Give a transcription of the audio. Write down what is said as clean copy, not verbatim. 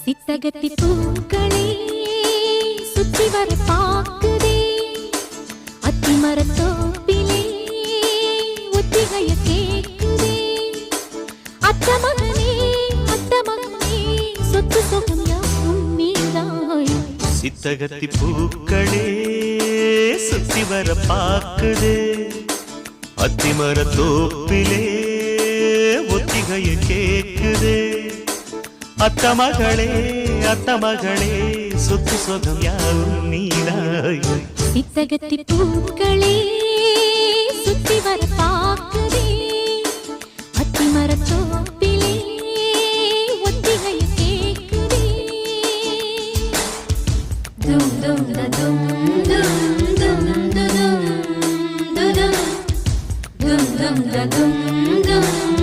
சித்தகத்தி பூக்களே சுத்தி வர பாக்குதே அத்தி மரத்தோப்பிலே ஒத்திகைய கேக்குதே அத்த மகனே சொத்து சொகம் யாவும் நீதாய் சித்தகத்தி பூக்களே சுத்தி வர பாக்குதே அத்தி மரத்தோப்பிலே ஒத்திகைய கேக்குதே அத்த மகளே சொத்து சொகம் யாவும் நீதாய் சித்தகத்தி பூக்களே சுத்தி வர பாக்குதே அத்தி மரத்தோப்பிலே ஒத்திகைய கேக்குதே தும் தும் தும் தும் தும் தும் தும் தும் தும் தும்